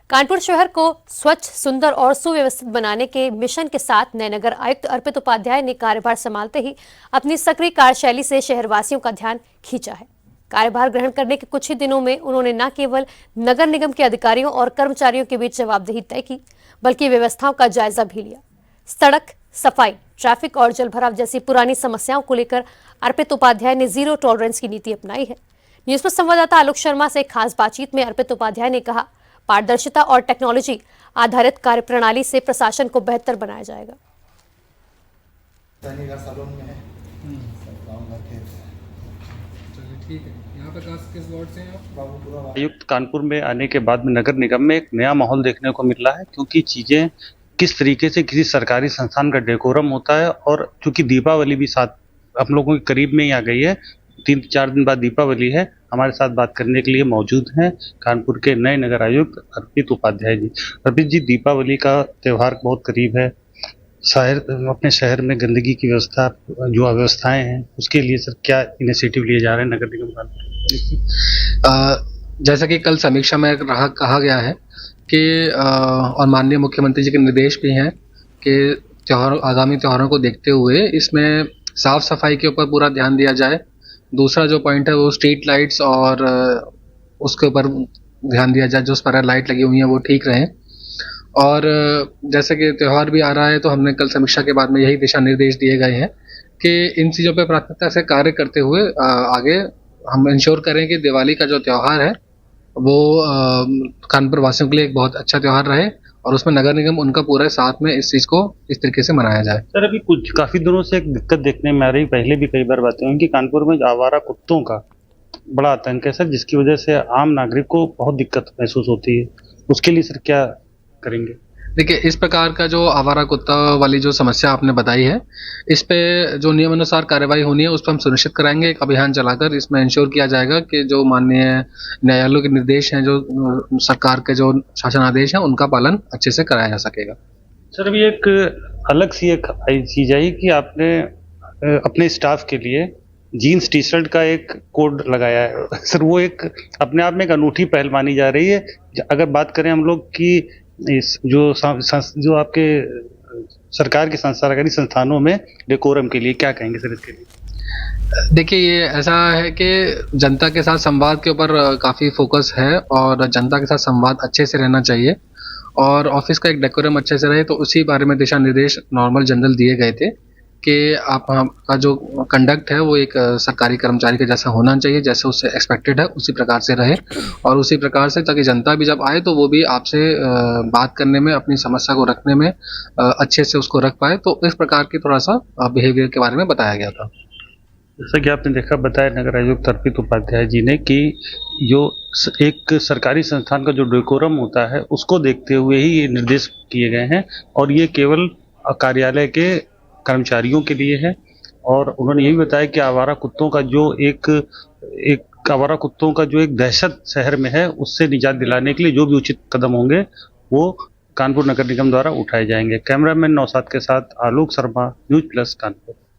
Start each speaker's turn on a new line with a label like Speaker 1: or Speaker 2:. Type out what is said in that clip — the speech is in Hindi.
Speaker 1: कानपुर शहर को स्वच्छ, सुंदर और सुव्यवस्थित बनाने के मिशन के साथ नए नगर आयुक्त अर्पित उपाध्याय ने कार्यभार संभालते ही अपनी सक्रिय कार्यशैली से शहरवासियों का ध्यान खींचा है। कार्यभार ग्रहण करने के कुछ ही दिनों में उन्होंने न केवल नगर निगम के अधिकारियों और कर्मचारियों के बीच जवाबदेही तय की, बल्कि व्यवस्थाओं का जायजा भी लिया। सड़क, सफाई, ट्रैफिक और जलभराव जैसी पुरानी समस्याओं को लेकर अर्पित उपाध्याय ने जीरो टॉलरेंस की नीति अपनाई है। न्यूज पर संवाददाता आलोक शर्मा से खास बातचीत में अर्पित उपाध्याय ने कहा, पारदर्शिता और टेक्नोलॉजी आधारित कार्यप्रणाली से प्रशासन को बेहतर बनाया जाएगा।
Speaker 2: आयुक्त कानपुर में आने के बाद में नगर निगम में एक नया माहौल देखने को मिल रहा है, क्योंकि चीजें किस तरीके से किसी सरकारी संस्थान का डेकोरम होता है। और चूंकि दीपावली भी साथ हम लोगों के करीब में ही आ गई है, 3-4 दिन बाद दीपावली है। हमारे साथ बात करने के लिए मौजूद हैं कानपुर के नए नगर आयुक्त अर्पित उपाध्याय जी। अर्पित जी, दीपावली का त्यौहार बहुत करीब है। अपने शहर में गंदगी की व्यवस्था, जो अव्यवस्थाएं हैं, उसके लिए सर क्या इनिशिएटिव लिए जा रहे हैं नगर निगम कानपुर?
Speaker 3: जैसा कि कल समीक्षा में कहा गया है कि और माननीय मुख्यमंत्री जी के निर्देश भी हैं कि आगामी त्योहारों को देखते हुए इसमें साफ सफाई के ऊपर पूरा ध्यान दिया जाए। दूसरा जो पॉइंट है वो स्ट्रीट लाइट्स और उसके ऊपर ध्यान दिया जाए, जो उस पर लाइट लगी हुई है वो ठीक रहें। और जैसे कि त्यौहार भी आ रहा है, तो हमने कल समीक्षा के बाद में यही दिशा निर्देश दिए गए हैं कि इन चीज़ों पर प्राथमिकता से कार्य करते हुए आगे हम इंश्योर करें कि दिवाली का जो त्यौहार है वो कानपुर वासियों के लिए एक बहुत अच्छा त्यौहार रहे और उसमें नगर निगम उनका पूरा साथ में इस चीज को इस तरीके से मनाया जाए।
Speaker 2: सर, अभी काफी दिनों से एक दिक्कत देखने में आ रही, पहले भी कई बार बातें हुई कि कानपुर में आवारा कुत्तों का बड़ा आतंक है सर, जिसकी वजह से आम नागरिक को बहुत दिक्कत महसूस होती है। उसके लिए सर क्या करेंगे?
Speaker 3: देखिए, इस प्रकार का जो आवारा कुत्ता वाली जो समस्या आपने बताई है, इस पे जो नियमानुसार कार्रवाई होनी है उस पर हम सुनिश्चित कराएंगे। एक अभियान चलाकर इसमें इंश्योर किया जाएगा कि जो माननीय न्यायालयों के निर्देश हैं, जो सरकार के जो शासन आदेश हैं, उनका पालन अच्छे से कराया जा सकेगा।
Speaker 2: सर, अभी एक अलग सी एक चीज आई कि आपने अपने स्टाफ के लिए जीन्स टी शर्ट का एक कोड लगाया है सर, वो एक अपने आप में एक अनूठी पहल मानी जा रही है। अगर बात करें हम लोग की इस जो आपके सरकार के सरकारी संस्थानों में डेकोरम के लिए, क्या कहेंगे सर इसके लिए?
Speaker 3: देखिए, ये ऐसा है कि जनता के साथ संवाद के ऊपर काफ़ी फोकस है और जनता के साथ संवाद अच्छे से रहना चाहिए और ऑफिस का एक डेकोरम अच्छे से रहे, तो उसी बारे में दिशा निर्देश नॉर्मल जनरल दिए गए थे कि आपका जो कंडक्ट है वो एक सरकारी कर्मचारी के जैसा होना चाहिए, जैसे उससे एक्सपेक्टेड है उसी प्रकार से रहे और उसी प्रकार से, ताकि जनता भी जब आए तो वो भी आपसे बात करने में, अपनी समस्या को रखने में अच्छे से उसको रख पाए। तो इस प्रकार की थोड़ा सा बिहेवियर के बारे में बताया गया था।
Speaker 2: जैसा कि आपने देखा, बताया नगर आयुक्त अर्पित उपाध्याय जी ने कि जो एक सरकारी संस्थान का जो डेकोरम होता है उसको देखते हुए ही ये निर्देश किए गए हैं और ये केवल कार्यालय के कर्मचारियों के लिए है। और उन्होंने ये भी बताया कि आवारा कुत्तों का जो एक दहशत शहर में है, उससे निजात दिलाने के लिए जो भी उचित कदम होंगे वो कानपुर नगर निगम द्वारा उठाए जाएंगे। कैमरामैन नौशाद के साथ आलोक शर्मा, न्यूज़ प्लस कानपुर।